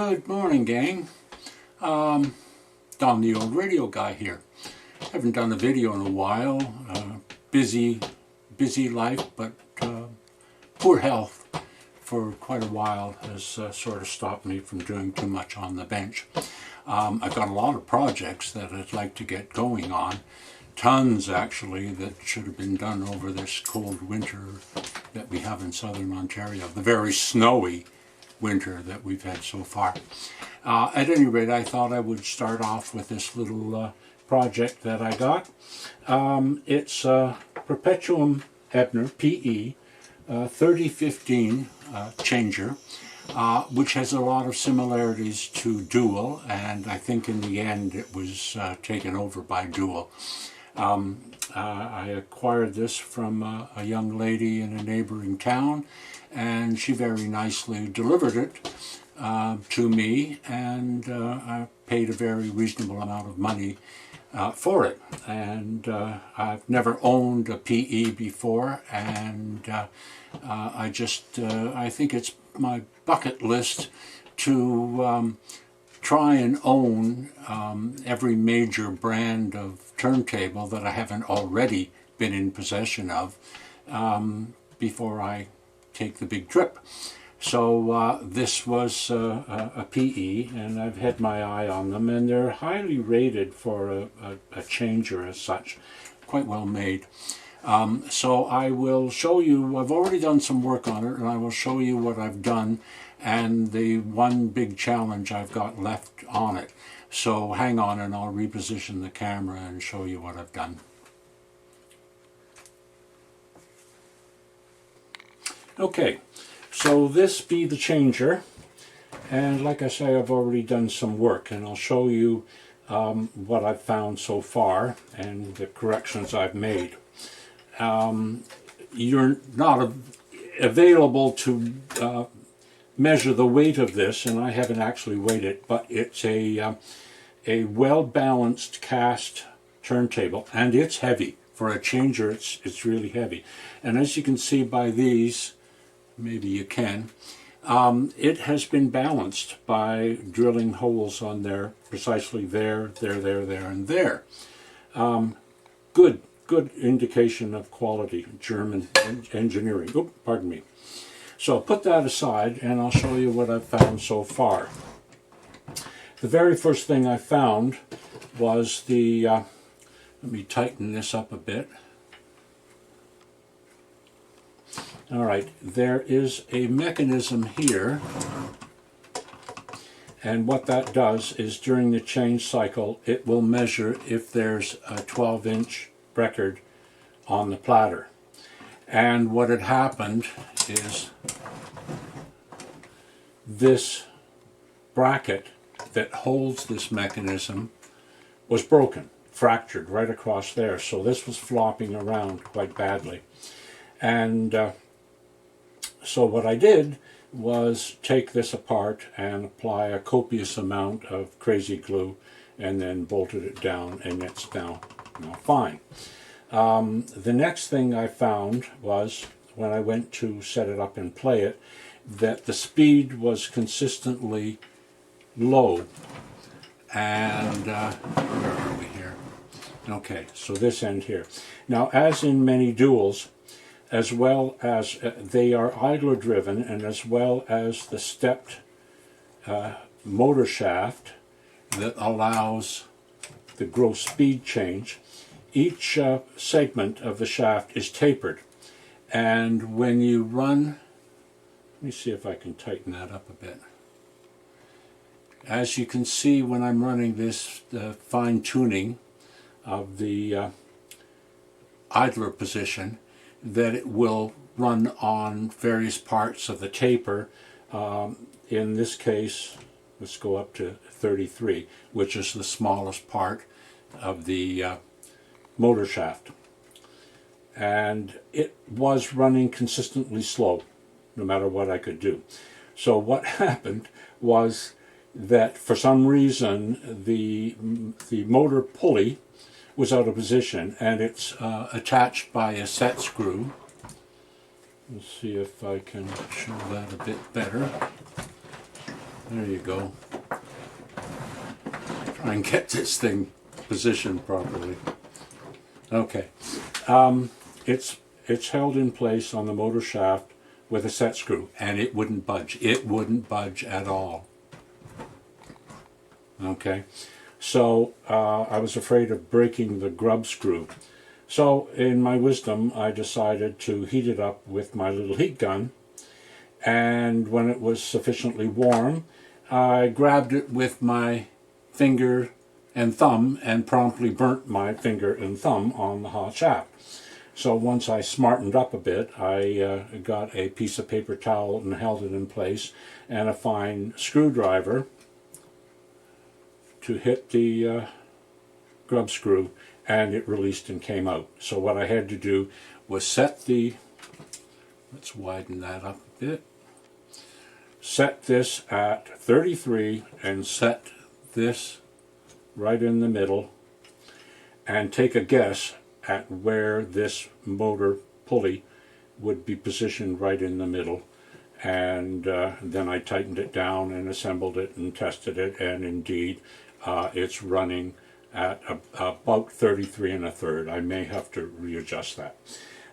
Good morning, gang. Don the Old Radio Guy here. Haven't done a video in a while. Busy life, but poor health for quite a while has sort of stopped me from doing too much on the bench. I've got a lot of projects that I'd like to get going on. Tons, actually, that should have been done over this cold winter that we have in southern Ontario. The very snowy winter that we've had so far. At any rate, I thought I would start off with this little project that I got. It's Perpetuam Ebner, PE, 3015 changer, which has a lot of similarities to Dual, and I think in the end it was taken over by Dual. I acquired this from a young lady in a neighboring town, and she very nicely delivered it to me, and I paid a very reasonable amount of money for it. And I've never owned a PE before, and I think it's my bucket list to try and own every major brand of turntable that I haven't already been in possession of before I take the big trip. So this was a PE, and I've had my eye on them, and they're highly rated for a changer as such, quite well made. So I will show you, I've already done some work on it, and I will show you what I've done and the one big challenge I've got left on it. So hang on, and I'll reposition the camera and show you what I've done. Okay, so this be the changer, and like I say, I've already done some work, and I'll show you what I've found so far and the corrections I've made. You're not available to measure the weight of this, and I haven't actually weighed it, but it's a well-balanced cast turntable, and it's heavy. For a changer, it's really heavy. And as you can see by these, maybe you can, it has been balanced by drilling holes on there, precisely there, and there. Good indication of quality, German engineering. Oh, pardon me. So put that aside, and I'll show you what I've found so far. The very first thing I found was the, let me tighten this up a bit. All right, there is a mechanism here, and what that does is during the change cycle, it will measure if there's a 12-inch record on the platter. And what had happened is this bracket that holds this mechanism was broken, fractured right across there. So this was flopping around quite badly. And so what I did was take this apart and apply a copious amount of crazy glue, and then bolted it down, and it's now fine. The next thing I found was, when I went to set it up and play it, that the speed was consistently low. And where are we here? Okay, so this end here. Now, as in many duals, as well as they are idler driven, and as well as the stepped motor shaft that allows the gross speed change, each segment of the shaft is tapered. And when you run, let me see if I can tighten that up a bit. As you can see, when I'm running this fine tuning of the idler position, that it will run on various parts of the taper. In this case, let's go up to 33, which is the smallest part of the motor shaft. And it was running consistently slow, no matter what I could do. So what happened was that for some reason the motor pulley was out of position, and it's attached by a set screw. Let's see if I can show that a bit better. There you go. Try and get this thing positioned properly. Okay. It's held in place on the motor shaft with a set screw, and it wouldn't budge. It wouldn't budge at all. Okay. So I was afraid of breaking the grub screw. So in my wisdom, I decided to heat it up with my little heat gun, and when it was sufficiently warm, I grabbed it with my finger and thumb and promptly burnt my finger and thumb on the hot shaft. So once I smartened up a bit, I got a piece of paper towel and held it in place, and a fine screwdriver to hit the grub screw, and it released and came out. So what I had to do was set the, let's widen that up a bit, set this at 33 and set this right in the middle, and take a guess at where this motor pulley would be positioned right in the middle. And then I tightened it down and assembled it and tested it, and indeed it's running at about 33 1/3. I may have to readjust that.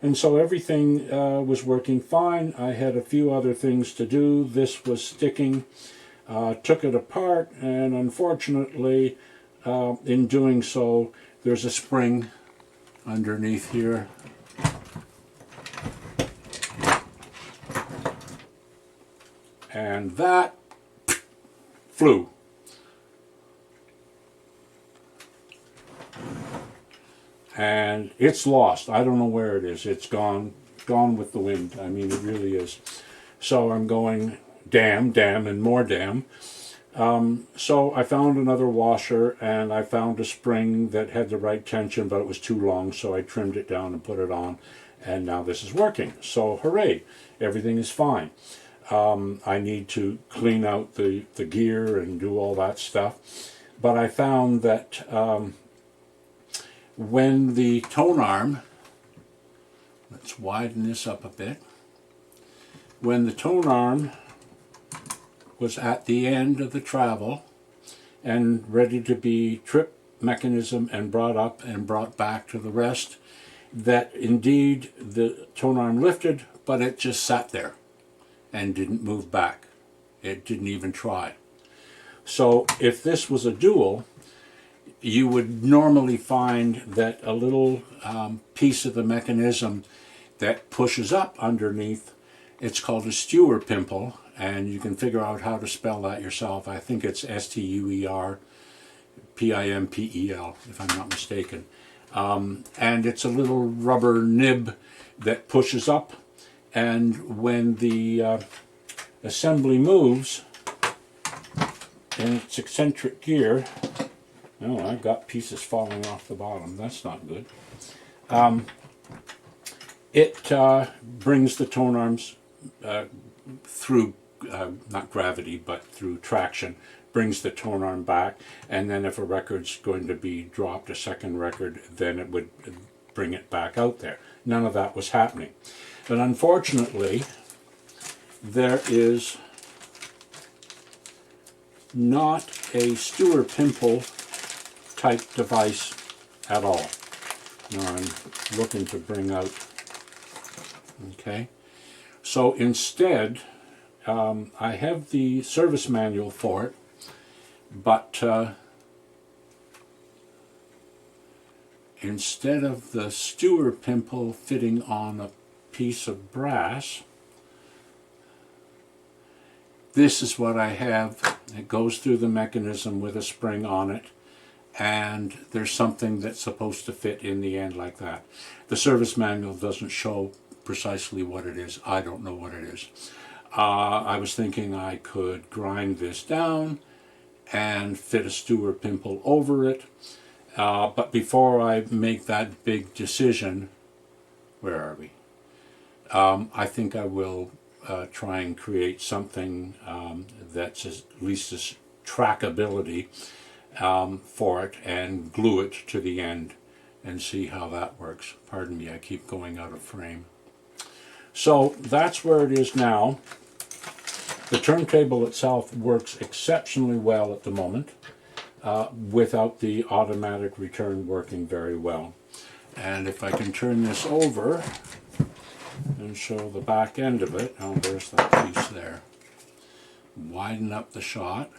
And so everything was working fine. I had a few other things to do. This was sticking. Took it apart, and unfortunately in doing so, there's a spring underneath here. And that flew. And it's lost. I don't know where it is. It's gone with the wind. I mean, it really is. So I'm going, damn, and more damn. So I found another washer, and I found a spring that had the right tension, but it was too long, so I trimmed it down and put it on, and now this is working. So hooray, everything is fine. I need to clean out the gear and do all that stuff, but I found that when the tone arm, let's widen this up a bit, when the tone arm was at the end of the travel and ready to be trip mechanism and brought up and brought back to the rest, that indeed the tone arm lifted, but it just sat there and didn't move back. It didn't even try. So if this was a dual, you would normally find that a little piece of the mechanism that pushes up underneath, it's called a stewer pimple, and you can figure out how to spell that yourself. I think it's STUERPIMPEL, if I'm not mistaken. And it's a little rubber nib that pushes up, and when the assembly moves in its eccentric gear, oh, I've got pieces falling off the bottom. That's not good. It brings the tone arms through, not gravity, but through traction, brings the tone arm back, and then if a record's going to be dropped, a second record, then it would bring it back out there. None of that was happening. But unfortunately, there is not a stewer pimple type device at all. Now I'm looking to bring out, okay. So instead, I have the service manual for it, but instead of the stewer pimple fitting on a piece of brass, this is what I have. It goes through the mechanism with a spring on it, and there's something that's supposed to fit in the end like that. The service manual doesn't show precisely what it is. I don't know what it is. I was thinking I could grind this down and fit a stewer pimple over it, but before I make that big decision, where are we? I think I will try and create something that's at least as trackability for it, and glue it to the end and see how that works. Pardon me, I keep going out of frame. So that's where it is now. The turntable itself works exceptionally well at the moment, without the automatic return working very well. And if I can turn this over and show the back end of it, oh, there's that piece there. Widen up the shot.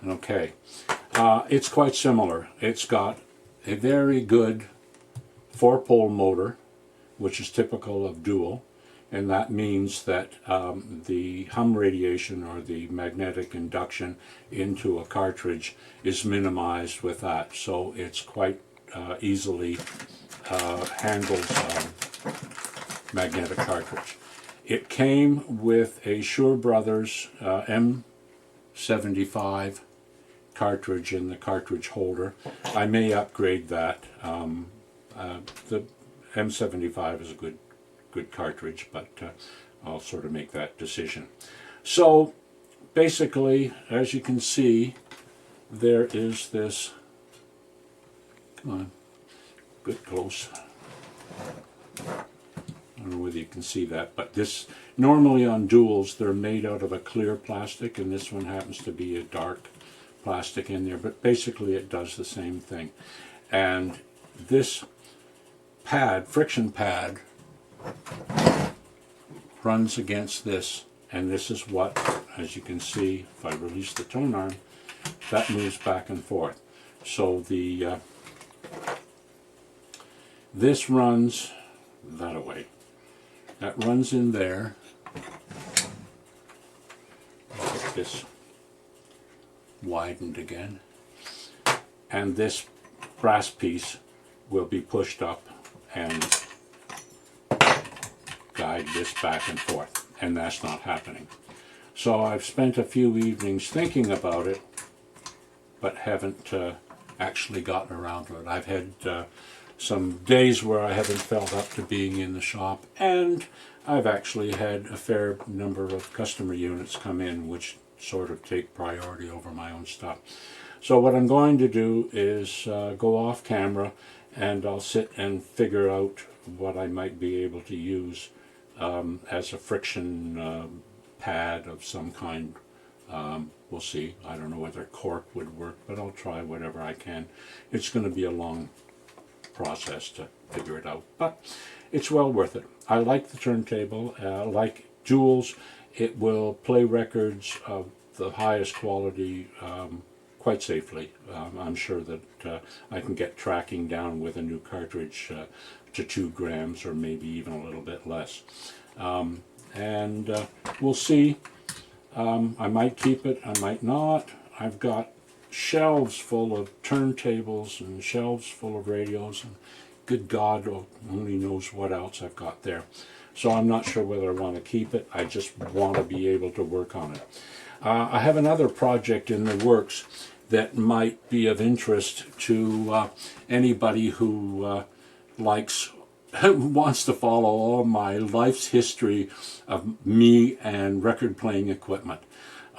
Okay, it's quite similar. It's got a very good 4-pole motor, which is typical of dual, and that means that the hum radiation, or the magnetic induction into a cartridge, is minimized with that, so it's quite easily handles magnetic cartridge. It came with a Shure Brothers M75 cartridge in the cartridge holder. I may upgrade that. The M75 is a good cartridge, but I'll sort of make that decision. So basically, as you can see, there is this, come on, good close. I don't know whether you can see that, but this, normally on duals, they're made out of a clear plastic, and this one happens to be a dark plastic in there, but basically it does the same thing. And this pad, friction pad, runs against this, and this is what, as you can see, if I release the tone arm, that moves back and forth. So the this runs that away. That runs in there. Get this widened again, and this brass piece will be pushed up and guide this back and forth, and that's not happening. So I've spent a few evenings thinking about it, but haven't actually gotten around to it. I've had some days where I haven't felt up to being in the shop, and I've actually had a fair number of customer units come in which sort of take priority over my own stuff. So what I'm going to do is go off camera, and I'll sit and figure out what I might be able to use as a friction pad of some kind. We'll see. I don't know whether cork would work, but I'll try whatever I can. It's going to be a long process to figure it out, but it's well worth it. I like the turntable. Like duals, it will play records of the highest quality quite safely. I'm sure that I can get tracking down with a new cartridge to 2 grams, or maybe even a little bit less. And we'll see. I might keep it, I might not. I've got shelves full of turntables and shelves full of radios, and good God only knows what else I've got there. So I'm not sure whether I want to keep it. I just want to be able to work on it. I have another project in the works that might be of interest to anybody who wants to follow all my life's history of me and record playing equipment.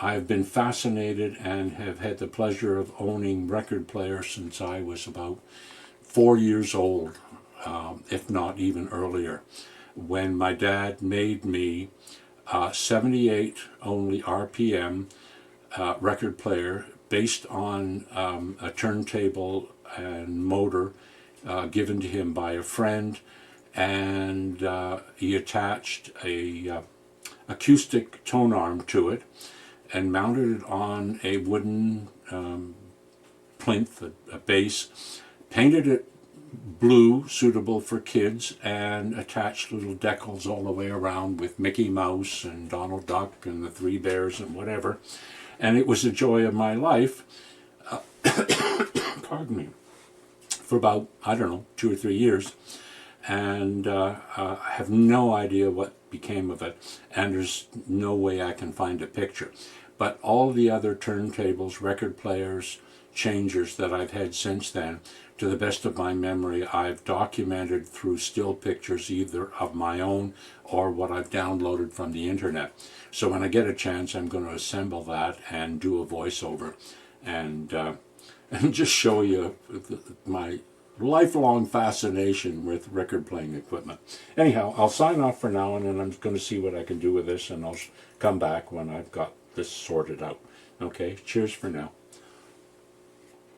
I've been fascinated and have had the pleasure of owning record players since I was about 4 years old, if not even earlier, when my dad made me 78 only RPM record player based on a turntable and motor given to him by a friend, and he attached a acoustic tone arm to it and mounted it on a wooden plinth, a base, painted it blue, suitable for kids, and attached little decals all the way around with Mickey Mouse and Donald Duck and the Three Bears and whatever. And it was the joy of my life, pardon me, for about, I don't know, 2 or 3 years. And I have no idea what became of it, and there's no way I can find a picture. But all the other turntables, record players, changers that I've had since then, to the best of my memory, I've documented through still pictures either of my own or what I've downloaded from the internet. So when I get a chance, I'm going to assemble that and do a voiceover and just show you my lifelong fascination with record playing equipment. Anyhow, I'll sign off for now, and then I'm going to see what I can do with this, and I'll come back when I've got this sorted out. Okay, cheers for now.